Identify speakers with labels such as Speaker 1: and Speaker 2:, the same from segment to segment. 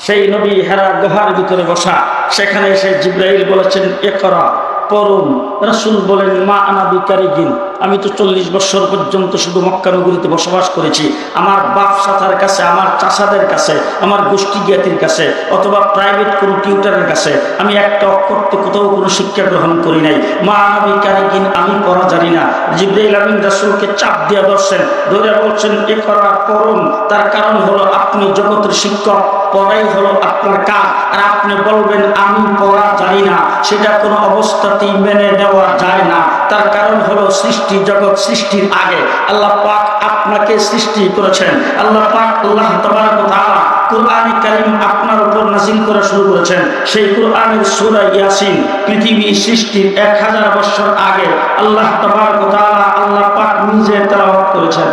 Speaker 1: সেই নবী হেরা গুহার ভিতরে বসা, সেখানে এসে জিবরাইল বলেছেন ইকরা, পড়ুন। রাসূল বলেন মা আনা বিকারিগিন, আমি তো 40 বছর পর্যন্ত শুধু মক্কা নগরীতে বসবাস করেছি। আমার বাপ চাচার কাছে, আমার চাচাদের কাছে, আমার গোষ্ঠী জ্ঞাতির কাছে অথবা প্রাইভেট কোনো টিউটারের কাছে আমি একটা অক্ষর তো কোথাও কোনো শিক্ষা গ্রহণ করি নাই। মা আনা বিকারিগিন, আমি পড়া জানি না। জিবরাইল আমিন রাসূলকে চাপ দিয়ে ধরছেন, ধরে বলছেন ইকরা, পড়ুন। তার কারণ হলো আপনি জগতের শিক্ষক, পড়াই হলো আপনার কাজ। আর আপনি বলবেন আমি পড়া জানি না, সেটা কোনো অবস্থাতেই মেনে নেওয়া যায় না। তার কারণ হলো সৃষ্টি জগৎ সৃষ্টির আগে আল্লাহ পাক আপনাকে সৃষ্টি করেছেন। আল্লাহ পাক আল্লাহ তাবারক ওয়া তাআলা কুরআনে কারীম আপনার উপর নাযিল করা শুরু করেছেন। সেই কুরআনের সূরা ইয়াসিন পৃথিবী সৃষ্টির 1000 বছর আগে আল্লাহ তাবারক ওয়া তাআলা আল্লাহ পাক নিজে তেলাওয়াত করেছেন।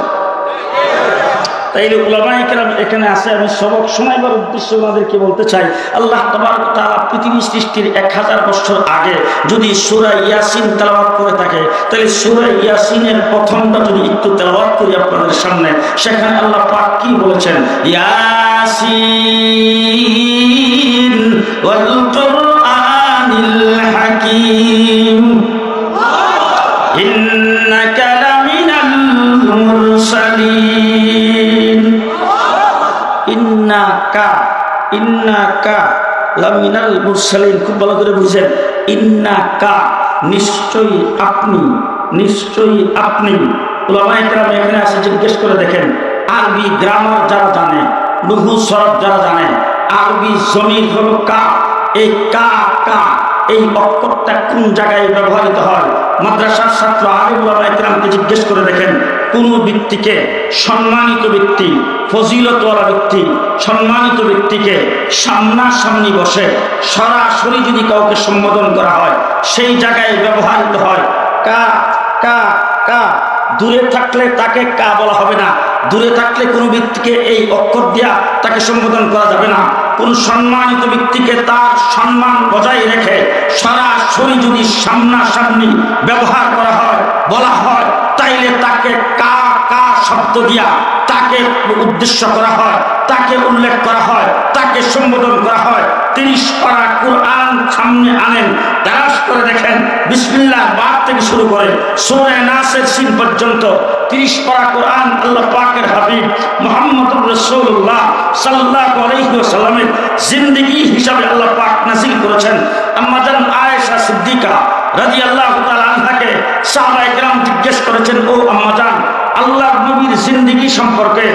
Speaker 1: তাইলে উলামায়ে কেরাম এখানে আছে, আমি সবক শোনাইবার উদ্দেশ্যে ওনাদেরকে বলতে চাই, আল্লাহ তাবারক ওয়া তাআলা পৃথিবী সৃষ্টির 1000 বছর আগে যদি সূরা ইয়াসিন তেলাওয়াত করে থাকে, তাহলে সূরা ইয়াসিনের প্রথমটা যদি একটু তেলাওয়াত করি আপনাদের সামনে, সেখানে আল্লাহ পাক কি বলেছেন, ইয়াসিন ওয়াল কুরআনিল হাকীম ইন্নাকা লামিনাল মুরসালিন। ইন্নাকা লামিনাল মুরসালিন, খুব ভালো করে বুঝেন। ইন্নাকা, নিশ্চয়ই আপনি, নিশ্চয়ই আপনি। উলামায়ে কেরাম এখানে আছে, জিজ্ঞেস করে দেখেন, আরবি গ্রামার যারা জানে, লুহু সরফ যারা জানে, আরবি জমির হলো কা। এই কা কা এই অক্ষরটা কোন জায়গায় ব্যবহৃত হয়? মাদ্রাসার ছাত্র আলিম উলামায়ে কেরামকে জিজ্ঞেস করে দেখেন, কোন ব্যক্তিকে, সম্মানিত ব্যক্তি, ফজিলতওয়ালা ব্যক্তি, সম্মানিত ব্যক্তিকে সামনাসামনি বসে সরাসরি যদি কাউকে সম্বোধন করা হয়, সেই জায়গায় ব্যবহৃত হয় কা কা কা। দূরে থাকলে তাকে কা বলা হবে না। দূরে থাকলে কোনো ব্যক্তিকে এই অক্ষর দিয়া তাকে সম্বোধন করা যাবে না। কোন সম্মানিত ব্যক্তিকে তার সম্মান বজায় রেখে সরাসরি যদি সামনাসামনি ব্যবহার করা হয়, বলা হয়, তাইলে তাকে কা কা শব্দ দিয়া তাকে উদ্দেশ্য করা হয়, তাকে উল্লেখ করা হয়, তাকে সম্বোধন করা হয়। 30 পারা কুরআন সামনে আনেন, দারাজ করে দেখেন, বিসমিল্লাহ বাদ থেকে শুরু করে সূরা নাসের সিন পর্যন্ত 30 পারা কুরআন আল্লাহ পাকের হাবিব মুহাম্মদুর রাসূলুল্লাহ সাল্লাল্লাহু আলাইহি ওয়াসাল্লামের জিন্দেগি হিসাবে আল্লাহ পাক নাযিল করেছেন। আম্মা জান আয়েশা সিদ্দিকা রাদিয়াল্লাহু তাআলা আনহাকে সাহাবায়ে কেরাম জিজ্ঞেস করেছেন, ও আম্মা জান, আল্লাহর নবীর জিন্দেগি সম্পর্কে,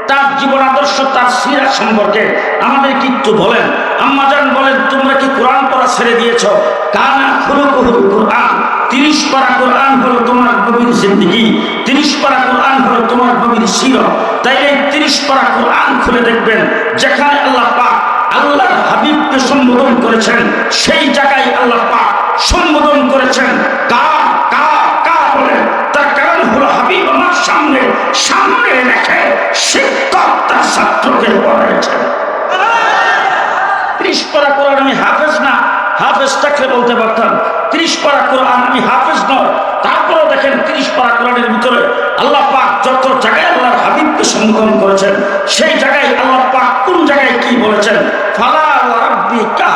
Speaker 1: তার জীবন আদর্শ, তার সিরাত সম্পর্কে আমাদের কি একটু বলেন। আম্মা জান বলেন, তোমরা কি কোরআন পড়া ছেড়ে দিয়েছো? কানা খুলুকুহুল কোরআন, 30 পারা কোরআন হলো তোমার নবীর জিন্দেগি, 30 পারা কোরআন হলো তোমার নবীর সিরাত। তাই এই 30 পারা কোরআন খুলে দেখবেন, যেখানে আল্লাহ পাক আল্লাহর হাবিবকে সম্বোধন করেছেন, সেই জায়গায় আল্লাহ পাক সম্বোধন করেছেন কা কা কা বলে। তার কারণ হলো হাবিব আমার সামনে সামনে রেখে শিক্ষক তার ছাত্রকে পড়াইছেন। 30 পারা কোরআন আমি হাফেজ না, হাফেজ থাকলে বলতে পারতাম 30 পারা কোরআন আমি হাফেজ নয়। তারপরেও দেখেন 30 পারা কোরআনের ভিতরে আল্লাহ পাক যত জায়গায় আল্লাহর হাবিবকে সম্বোধন করেছেন, সেই জায়গায় আল্লাহ পাক কোন জায়গায় কি বলেছেন, ফালা ওয়া রাব্বিকা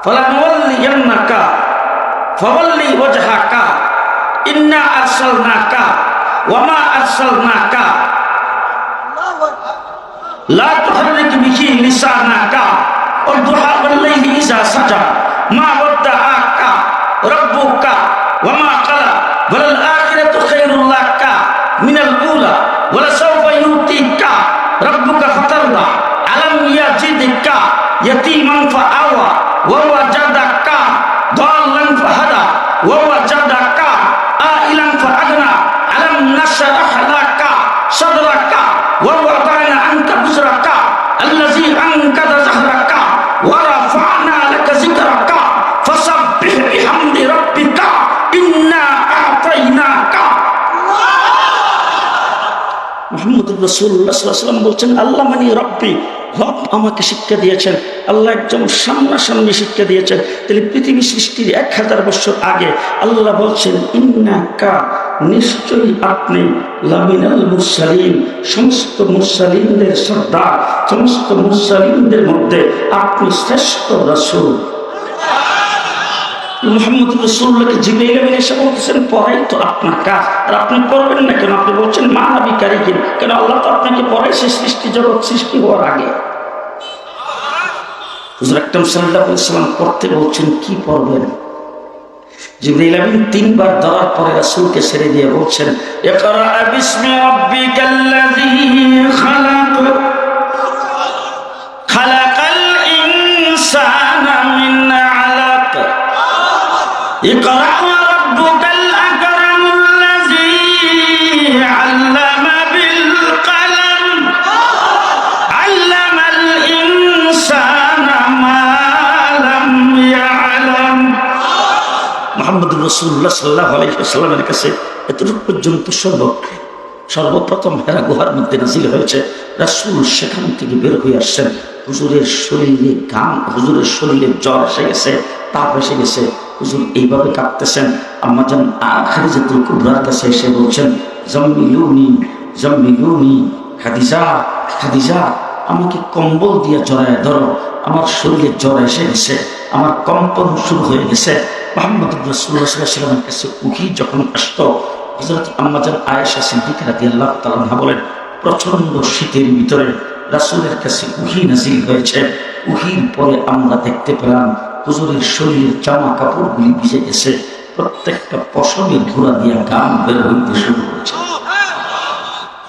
Speaker 1: ফালানুওয়াল্লিয়ান্নাকা ফাওয়াল্লি ওয়াজহাকা ইন্না আরসালনাকা ওয়া মা আরসালনাকা লা তুহাররিক বিহি লিসানাকা ওয়াদুহা ওয়াল-লাইলি ইযা সাজা মা ওয়াদ্দাআকা রাব্বুকা ওয়া মা ক্বালা ওয়াল আখিরাতু খায়রুল লাকা মিনাল উলা ওয়া লাসাওফা ইউতিকা রাব্বুকা ফাতারদা আলাম ইয়াজিদকা ইয়াতীমান ফাআওয়া ওয়া ওয়াজাদাকা দাল্লান ফাহাদা ওয়া ওয়াজাদাকা আইলান ফাআগনা আলাম নাশরাহ লাকা সাদরাকা ওয়া ওয়াদানা আনকা বিজরাকা আল্লাযী আনকাযা যাহরাকা ওয়া রাফা'না লাকা যিকরাকা ফাসাব্বিহ বিহামদি রাব্বিকা ইন্না আ'তাইনাকা। মুহাম্মদুর রাসূলুল্লাহ সাল্লাল্লাহু আলাইহি ওয়াসাল্লাম বলছেন, আল্লাহ মানে রব্বি, রব আমাকে শিক্ষা দিয়েছেন। আল্লাহ একদম সামনাসামনি শিক্ষা দিয়েছেন। তাহলে পৃথিবী সৃষ্টির 1000 বছর আগে আল্লাহ বলছেন ইন্নাকা, নিশ্চয়ই আপনি লামিনাল মুরসালিন, সমস্ত মুরসালিনদের সর্দার, সমস্ত মুরসালিনদের মধ্যে আপনি শ্রেষ্ঠ রাসূল। মুহাম্মদ রাসূলুল্লাহকে জিবরাইল আমিন এসে বলতেছেন পড়াই তো আপনার কাজ, আর আপনি পড়বেন না কেন? আপনি বলছেন মা নবী কারিগিন, কেন আল্লাহ তো আপনাকে পড়াইছে সৃষ্টি জগৎ সৃষ্টি হওয়ার আগে। হুজুর আকরাম সাল্লাল্লাহু আলাইহি ওয়াসাল্লাম পড়তে বলছেন, কি পড়বেন? জিবরাইল আমিন তিনবার দেওয়ার পরে রাসূলকে ছেড়ে দিয়ে বলছেন, ইকরা বিসমি রাব্বিকাল্লাযী খালাক, খালাকাল ইনসানা মিন আলাক, ইকরা রাব্বুকাল আকরামুল্লাযী আল্লামা বিল কলম, আল্লামাল ইনসানা মা লাম ইয়ালাম। মুহাম্মদুর রাসূলুল্লাহ সাল্লাল্লাহু আলাইহি ওয়াসাল্লামের কাছে এতটুকু পর্যন্ত সর্বপ্রথম হেরা গুহার মধ্যে নাজিল হয়েছে। রাসূল সেখান থেকে বের হয়ে আসছেন, হুজুরের শরীরে ঘাম, হুজুরের শরীরে জ্বর এসে গেছে, তাপ এসে গেছে, হুজুর এইভাবে কাঁপতেছেন। আম্মাজান খাদিজাতুল কুবরার কাছে এসে বলছেন, জাম্মিলুনি জাম্মিলুনি, খাদিজা খাদিজা আমাকে কম্বল দিয়ে জড়ায় ধরো, আমার শরীরে জ্বর এসে গেছে, আমার কম্পন শুরু হয়ে গেছে। মুহাম্মদ রাসূলুল্লাহ সাল্লাল্লাহু আলাইহি ওয়াসাল্লামের কাছে উহি যখন আসতো, হযরত আম্মাজান আয়েশা সিদ্দিকা রাদিয়াল্লাহু তাআলা আনহা বলেন, প্রচন্ড শীতের ভিতরে রাসূলের কাছে উহি নাযিল হয়েছে। উহির পরে আমরা দেখতে পেলাম হুজুরের শরীরের জামা কাপড়গুলি ভিজে গেছে, প্রত্যেকটা পশমের ধুলা দিয়া গাম বের হইতে শুরু করেছে।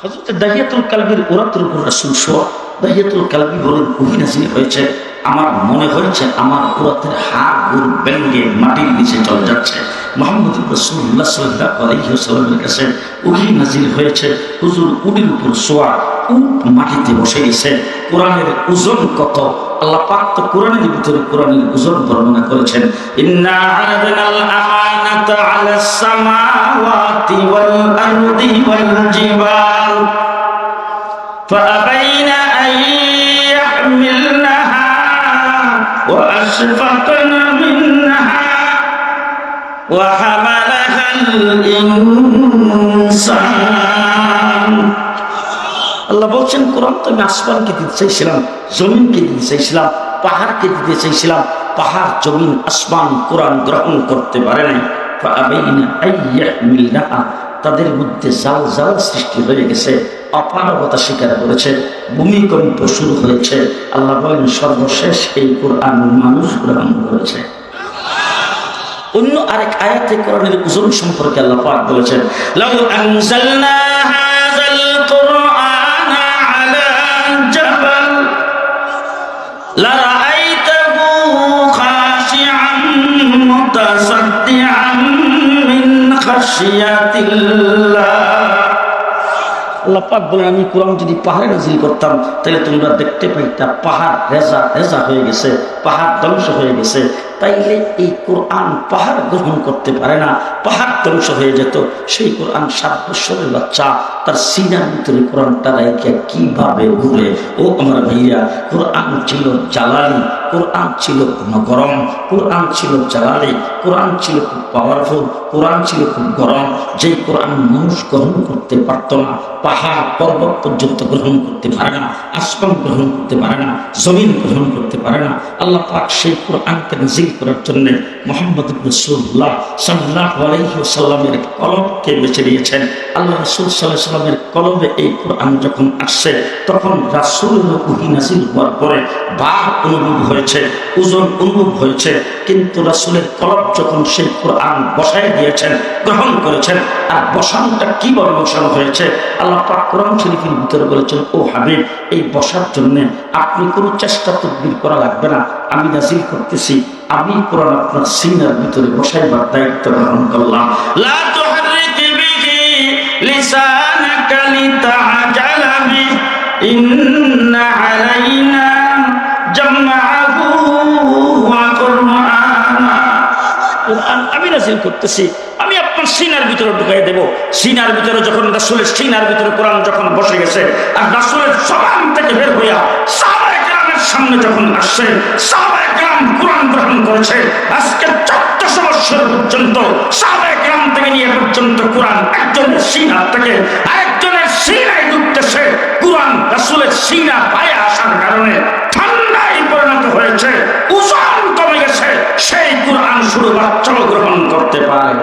Speaker 1: হযরত দাহিয়াতুল কালবির ওরাতের উপর রাসূল শোয়া, দাহিয়াতুল কালবি বলেন উহি নাযিল হয়েছে, আমার মনে হয়েছে আমার ওরাতের হাড় ভেঙে মাটির নিচে চলে যাচ্ছে। মুহাম্মদ রাসূলুল্লাহ সাল্লাল্লাহু আলাইহি ওয়াসাল্লামের কাছে উহি নাযিল হয়েছে, হুজুর উটের উপর শোয়া, উট মাটিতে বসে গেছে। কোরআনের ওজন কত! আল্লাহ পাক তো কোরআনের ভিতরে কোরআনের ওজন বর্ণনা করেছেন, ইন্না আরাদনাল আমানাতা আলাস সামাওয়াতি ওয়াল আরদি ওয়াল জিবাল ফাআবাইনা আন ইয়াহমিলনাহা ওয়া আশফাকনা মিনহা ওয়া হামালাহাল ইনসান। আল্লাহ বলছেন, কোরআন তো আমি আসমানকে দিতে চাইছিলাম, জমিনকে দিতে চাইছিলাম, পাহাড়কে দিতে চাইছিলাম, পাহাড় জমিন আসমান কোরআন গ্রহণ করতে পারে নাই। ফাআবাইনা আন ইয়াহমিলনাহা, তাদের মধ্যে জাল জাল সৃষ্টি হয়ে গেছে, অপারগতা স্বীকার করেছে, ভূমিকম্প শুরু হয়েছে। আল্লাহ বলেন সর্বশেষ এই কোরআন মানুষ গ্রহণ করেছে। অন্য আরেক আয়াতে কোরআনের ওজন সম্পর্কে আল্লাহ পাক বলেছেন, লাউ আনজালনা হাযাল কুরআনা আলা জাবাল লারাআইতাহু খাশিআন মুতাসাদ্দিআন মিন খাশিয়াতিল্লাহ। আল্লাহ পাক বলেন, আমি কোরআন যদি পাহাড়ে নাযিল করতাম তাহলে তোমরা দেখতে পাইতা পাহাড় রেজা রেজা হয়ে গেছে, পাহাড় ধ্বংস হয়ে গেছে। তাইলে এই কোরআন পাহাড় গ্রহণ করতে পারে না, পাহাড় ধ্বংস হয়ে যেত। সেই কোরআন 7 বছরের বাচ্চা তার সিনার ভিতরে কোরআনটা রাইখা কিভাবে ঘুরে! ও আমার ভাইয়া, কোরআন ছিল জালালি, কোরআন ছিল গরম, কোরআন ছিল জালালি, কোরআন ছিল খুব পাওয়ারফুল, কোরআন ছিল খুব গরম। যেই কোরআন মানুষ গ্রহণ করতে পারত না, পাহাড় পর্বত পর্যন্ত গ্রহণ করতে পারে না, আসমান গ্রহণ করতে পারে না, জমিন গ্রহণ করতে পারে না। আল্লাহ পাক সেই কোরআনকে নাযিল করার জন্য মুহাম্মদ রাসূলুল্লাহ সাল্লাল্লাহু আলাইহি ওয়াসাল্লামের কলমকে বেছে নিয়েছেন। আল্লাহ রাসূল সাল্লাল্লাহু আলাইহি ওয়াসাল্লামের কলমে এই কোরআন যখন আসছে, তখন রাসূলের ওহী নাযিল হওয়ার পরে ভার অনুভব হয়েছে, ওজন অনুভব হয়েছে, কিন্তু রাসূলের কলম যখন সেই কোরআন বসায় দিয়েছেন, গ্রহণ করেছেন। আর বসানোটা কিভাবে বসানো হয়েছে? আল্লাহ পাক কোরআন শরীফের ভিতরে বলেছেন, ও হাবিব, এই বসার জন্য আপনি কোনো চেষ্টা তদবির করা লাগবে না, আমি নাযিল করতেছি, আমি কোরআন আপনার সিনার ভিতরে বসাইবার দায়িত্ব গ্রহণ করলাম। লা তুহাররিক বিহি লিসানাকা লিতাআজালা বিহি ইন্না আলাইনা জামআহু ওয়া কুরআনা। কোরআন আমি নাযিল করতেছি, আমি আপনার সিনার ভিতরে ঢুকাই দেব। সিনার ভিতরে যখন রাসূলের সিনার ভিতরে কোরআন যখন বসে গেছে, আর রাসূলের জবান থেকে বের হইয়া সাহাবায়ে কেরামের সামনে যখন আসছে, সাহাবায়ে কেরাম কোরআন গ্রহণ করেছে। আজকে 1400 বছর পর্যন্ত সাহাবায়ে কেরাম থেকে নিয়ে পর্যন্ত কোরআন একজনের সিনা থেকে আরেকজনের সিনায় ঢুকতেছে। কোরআন রাসূলের সিনা পায়ে আসার কারণে ঠান্ডায় পরিণত হয়েছে, ওজন কমে গেছে। সেই কোরআন শুধু বাচ্চাও গ্রহণ করতে পারে।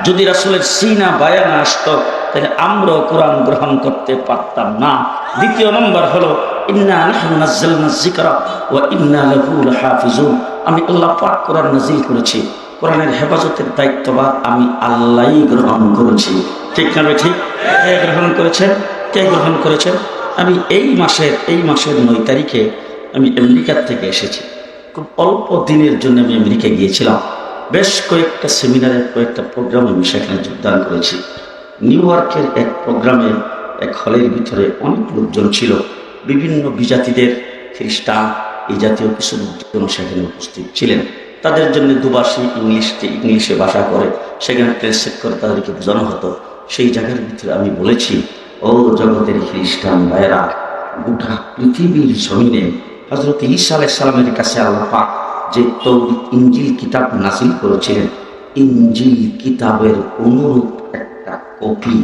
Speaker 1: যদি রাসূলের সিনা বায়া না আসতো তাহলে আমরাও কোরআন গ্রহণ করতে পারতাম না। দ্বিতীয় নম্বর হলো ইন্না নাহনু নাযালনা যিকরা ওয়া ইন্না লাহু লাহাফিজুন। আমি আল্লাহ পাক কোরআন নাযিল করেছি, কোরআনের হেফাজতের দায়িত্বভার আমি আল্লাহই গ্রহণ করেছি। ঠিক না? ঠিক। কে গ্রহণ করেছেন? কে গ্রহণ করেছেন? আমি এই মাসের 9 তারিখে আমি আমেরিকার থেকে এসেছি। খুব অল্প দিনের জন্য আমি আমেরিকা গিয়েছিলাম। বেশ কয়েকটা সেমিনারের কয়েকটা প্রোগ্রামে আমি সেখানে যোগদান করেছি। নিউ ইয়র্কের এক প্রোগ্রামে এক হলের ভিতরে অনেক লোকজন ছিল, বিভিন্ন বিজাতিদের, খ্রিস্টান, এই জাতীয় কিছু লোকজন সেখানে উপস্থিত ছিলেন। তাদের জন্য দুভাষী ইংলিশে ভাষা করে সেখানে ট্রান্সলেট করে তাদেরকে বোঝানো হতো। সেই জায়গার ভিতরে আমি বলেছি, ও জগতের খ্রিস্টান ভাইয়েরা, গোটা পৃথিবীর জমিনে হযরত ঈসা আলাইহিস সালামের কাছে আল্লাহ পাক যে তৌরাত ইনজিল কিতাব নাযিল করেছিলেন, ইনজিল কিতাবের অনুরূপ একটা কপি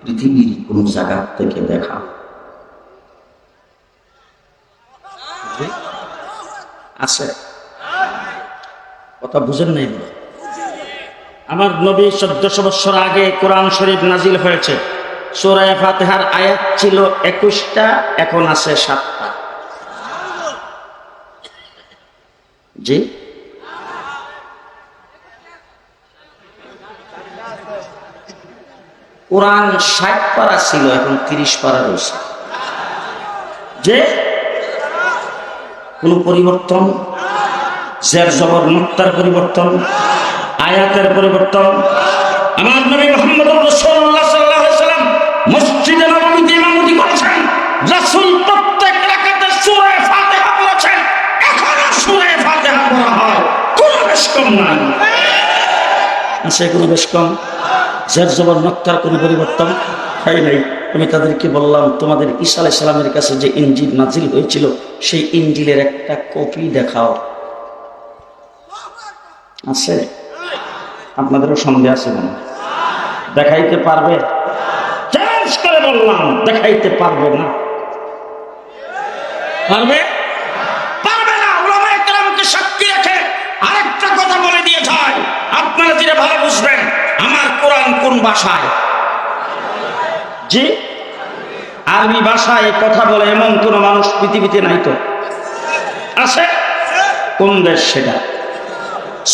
Speaker 1: পৃথিবীর কোন জায়গা থেকে দেখা আছে? কথা বুঝেন নাই? আমার নবী 1400 বছর আগে কোরআন শরীফ নাজিল হয়েছে। সূরা ফাতিহার আয়াত ছিল 21টা, এখন আছে 7টা। জি, কোরআন 60 পারা ছিল, এখন 30 পারা রয়েছে। যে কোন পরিবর্তন, জের জবর নুক্তার পরিবর্তন, আয়াতের পরিবর্তন। আমার নবী মুহাম্মদুর রাসূলুল্লাহ সাল্লাল্লাহু আলাইহি ওয়াসাল্লাম মসজিদে নববীতে ইমামতি করেছেন। রাসূল প্রত্যেক রাকাতে সূরা ফাতিহা পড়েছেন, এখনো সূরা ফাতিহা পড়া হয়, কোনো বেশ কম নাই। আছে কোনো বেশ কম? জের জবর নুক্তার কোনো পরিবর্তন হয় নাই। আমি তাদেরকে বললাম, তোমাদের ঈসা আলাইহিস সালামের কাছে যে ইনজিল নাজিল হয়েছিল সেই ইনজিলের একটা কপি দেখাও। আছে? আপনাদেরও সন্দেহ আছে না? দেখাইতে পারবে? চ্যালেঞ্জ করে বললাম, দেখাইতে পারবে না? পারবে? পারবে না। উলামায়ে কেরামকে সাক্ষী রেখে আরেকটা কথা বলে দিয়ে যায়, আপনারা যেটা ভালো বুঝবেন, আমার কোরআন কোন ভাষায়? জি, আরবি ভাষায় কথা বলে এমন কোন মানুষ পৃথিবীতে নাই তো? আছে? কোন দেশ সেটা?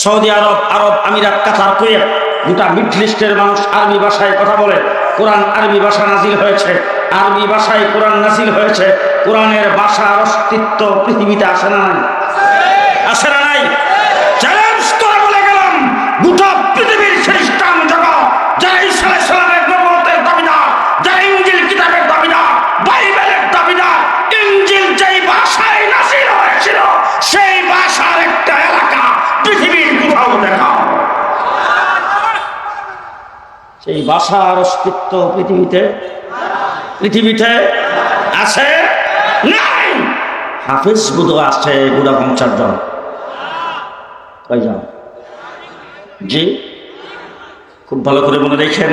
Speaker 1: সৌদি আরব, আরব আমিরাত, কাতার, কুয়েত, গোটা মিডল ইস্টের মানুষ আরবি ভাষায় কথা বলে। কোরআন আরবি ভাষা নাজিল হয়েছে, আরবি ভাষায় কোরআন নাজিল হয়েছে। কোরআনের ভাষার অস্তিত্ব পৃথিবীতে আসে না নাই? আসে না নাই? চ্যালেঞ্জ করে বলে গেলাম, গোটা পৃথিবীর খ্রিস্টান জগৎ যারা ঈসা আলাইহিস সালামের নবুয়তের দাবিদার, যারা ইনজিল কিতাবের দাবিদার, বাইবেলের দাবিদার, ইনজিল যেই ভাষায় নাজিল হয়েছিল সেই ভাষার একটা এলাকা পৃথিবীর কোথাও দেখাও। সেই ভাষার অস্তিত্ব পৃথিবীতে আছে? নাই। হাফেজ বুধ আছে গোটা 50 জন। কয়জন? জি, খুব ভালো করে মনে রেখেন।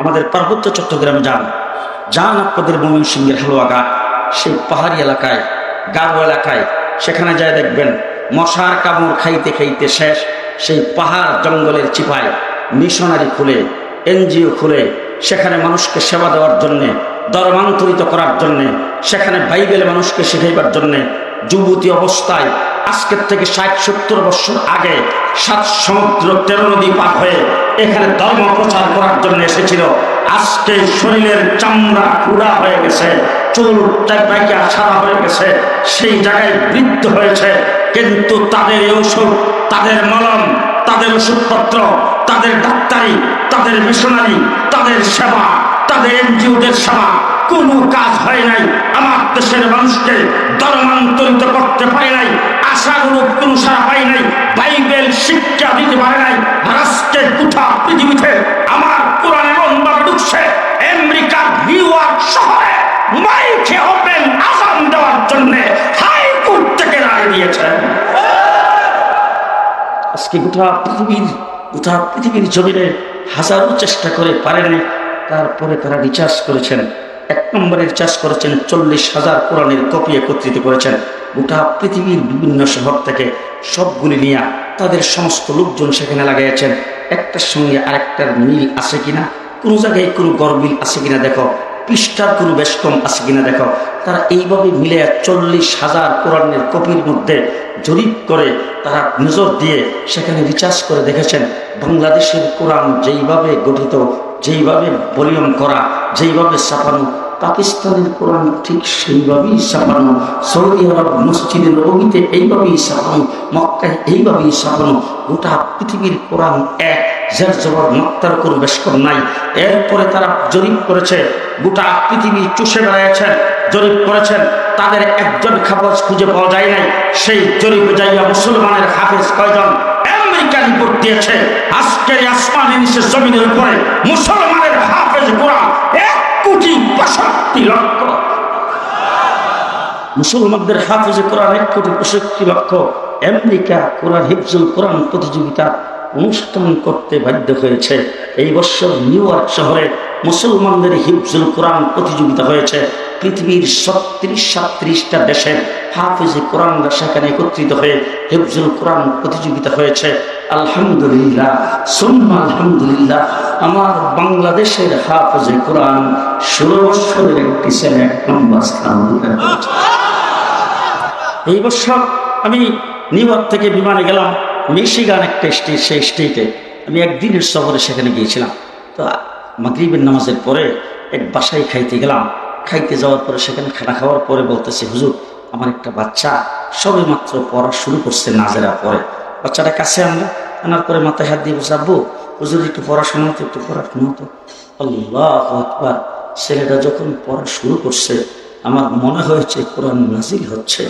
Speaker 1: আমাদের পার্বত্য চট্টগ্রামে যান আপনাদের ময়মনসিংহের হালুয়াঘাট, সেই পাহাড়ি এলাকায়, গারো এলাকায়, সেখানে যায় দেখবেন মশার কামড় খাইতে খাইতে শেষ। সেই পাহাড় জঙ্গলের চিপায় মিশনারি খুলে, এনজিও খুলে, সেখানে মানুষকে সেবা দেওয়ার জন্যে, ধর্মান্তরিত করার জন্যে, সেখানে বাইবেল মানুষকে শেখাইবার জন্যে যুবতী অবস্থায় আজকের থেকে 60-70 বছর আগে 7 সমুদ্র 13 নদী পার হয়ে এখানে ধর্ম প্রচার করার জন্য এসেছিল। আজকে শরীরের চামড়া কুড়া হয়ে গেছে, চুল টাইপাইকা সাদা হয়ে গেছে, সেই জায়গায় বৃদ্ধ হয়েছে, কিন্তু তাদের ঔষধ, তাদের মলম, তাদের ওষুধপত্র, তাদের ডাক্তারি, তাদের মিশনারি, তাদের সেবা, তাদের এনজিওদের সেবা কোনো কাজ হয় নাই। আমার দেশের মানুষকে ধর্মান্তরিত করতে পারে নাই, আশানুরূপ কোনো সারা পাই নাই, বাইবেল শিক্ষা দিতে পারে নাই। আজকে গোটা পৃথিবীতে আমার কোরআন এমনভাবে ঢুকছে, আমেরিকার নিউ ইয়র্ক শহরে মাইকে ওপেন আজান দেওয়ার জন্য হাইকোর্ট থেকে রায় দিয়েছে। গোটা পৃথিবীর জমিনে হাজারো চেষ্টা করে পারেনি। তারপরে তারা রিচার্জ করেছেন, 1 নম্বরে রিচার্জ করেছেন 40,000 কোরআনের কপি একত্রিত করেছেন গোটা পৃথিবীর বিভিন্ন শহর থেকে। সবগুলি নিয়ে তাদের সমস্ত লোকজন সেখানে লাগাইয়াছেন। একটার সঙ্গে আরেকটার মিল আছে কিনা, কোনো জায়গায় কোনো গরমিল আছে কিনা দেখো, পৃষ্ঠার কোনো বেশ কম আছে কিনা দেখো। তারা এইভাবে মিলে 40,000 কোরআনের কপির মধ্যে জরিপ করে তারা নজর দিয়ে সেখানে রিচার্জ করে দেখেছেন বাংলাদেশের কোরআন যেইভাবে গঠিত, যেইভাবে ভলিউম করা, যেইভাবে ছাপানো, পাকিস্তানের কোরআন ঠিক সেইভাবেই ছাপানো, সৌদি আরব মসজিদের নববীতে এইভাবেই ছাপানো, মক্কায় এইভাবেই ছাপানো। গোটা পৃথিবীর কোরআন এক, যার জবাব মাত্রার কোনো বেশ কম নাই। এরপরে তারা জরিপ করেছে, গোটা পৃথিবী চষে বেড়াইছেন, জরিপ করেছেন, তাদের একজন হাফেজ খুঁজে পাওয়া যায় নাই। সেই জরিপে যাইয়া মুসলমানের হাফেজ কয়জন? আমেরিকা রিপোর্ট দিয়েছে আজকের আসমানের নিচে জমিনের উপরে মুসলমানের হাফেজ কোরআন 1,65,00,000। মুসলমানদের হাফেজ কোরআন 1,65,00,000। আমেরিকা কোরআন হিফজুল কোরআন প্রতিযোগিতা অনুষ্ঠান করতে বাধ্য হয়েছে। এই বছর নিউ ইয়র্ক শহরে মুসলমানদের হিফজুল কোরআন প্রতিযোগিতা হয়েছে। পৃথিবীর 37-38টা দেশের হাফেজে কোরআনরা সেখানে একত্রিত হয়ে হিফজুল কোরআন প্রতিযোগিতা হয়েছে। আলহামদুলিল্লাহ, সুম্মা আলহামদুলিল্লাহ, আমার বাংলাদেশের হাফেজে কোরআন 16 বছরের একটি ছেলে 1 নম্বর স্থান অধিকার করেছে। এই বছর আমি নিউ ইয়র্ক থেকে বিমানে গেলাম মিশিগান একটা স্টেট, সেই স্টেটে আমি একদিনের সফরে সেখানে গিয়েছিলাম। তো মাগরিবের নামাজের পরে এক বাসায় খাইতে গেলাম। খাইতে যাওয়ার পরে সেখানে খানা খাওয়ার পরে বলতেছে, হুজুর আমার একটা বাচ্চা সবে মাত্র পড়া শুরু করছে, নাজেরা পড়ে। বাচ্চাটা কাছে আনার পরে মাথায় হাত দিয়ে বলছে, আব্বু হুজুর একটু পড়াশোনা হতো, একটু পড়াশোনা হতো। আল্লাহু আকবার, ছেলেটা যখন পড়া শুরু করছে আমার মনে হয়েছে কোরআন নাজিল হচ্ছে,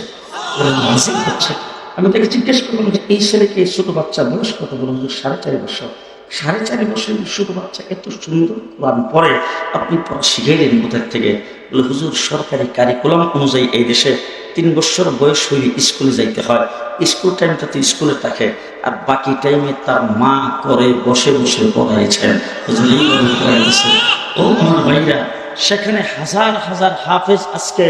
Speaker 1: কোরআন নাজিল হচ্ছে। আমি তাকে জিজ্ঞেস করলাম যে এই ছেলেকে, ছোট বাচ্চা, বয়স কত? বলুন 4.5 বছর। 4.5 বছরের ছোট বাচ্চা এত সুন্দর কোরআন পড়ে, আপনি পড়া শিখাইলেন কোথার থেকে? বলে হুজুর সরকারি কারিকুলাম অনুযায়ী এই দেশে 3 বছর বয়স হইলে স্কুলে যাইতে হয়। স্কুল টাইমটা তো স্কুলে থাকে, আর বাকি টাইমে তার মা করে বসে বসে পড়াইছেন। ও আমার ভাইরা, সেখানে হাজার হাজার হাফেজ আজকে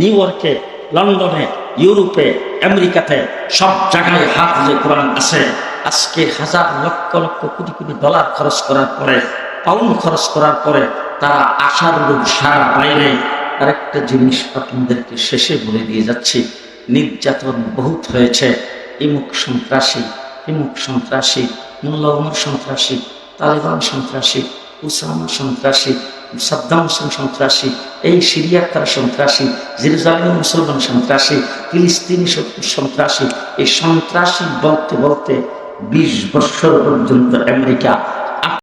Speaker 1: নিউ ইয়র্কে, লন্ডনে, ইউরোপে, আমেরিকাতে সব জায়গায় হাফেজে কোরআন আছে। আজকে হাজার লক্ষ লক্ষ কোটি কোটি ডলার খরচ করার পরে, পাউন্ড খরচ করার পরে তারা আশার রূপ সারা বাইরে। আরেকটা জিনিস আপনাদেরকে শেষে বলে দিয়ে যাচ্ছি, নির্যাতন বহুত হয়েছে। ইমুক সন্ত্রাসী, ইমুক সন্ত্রাসী, মোল্লা ওমর সন্ত্রাসী, তালেবান সন্ত্রাসী, উসামা সন্ত্রাসী, সাদ্দাম হোসেন সন্ত্রাসী, এই সিরিয়ার তারা সন্ত্রাসী, জেরুজালেমের মুসলমান সন্ত্রাসী, ফিলিস্তিনি সন্ত্রাসী। এই সন্ত্রাসী বলতে বলতে 20 বছর পর্যন্ত আমেরিকা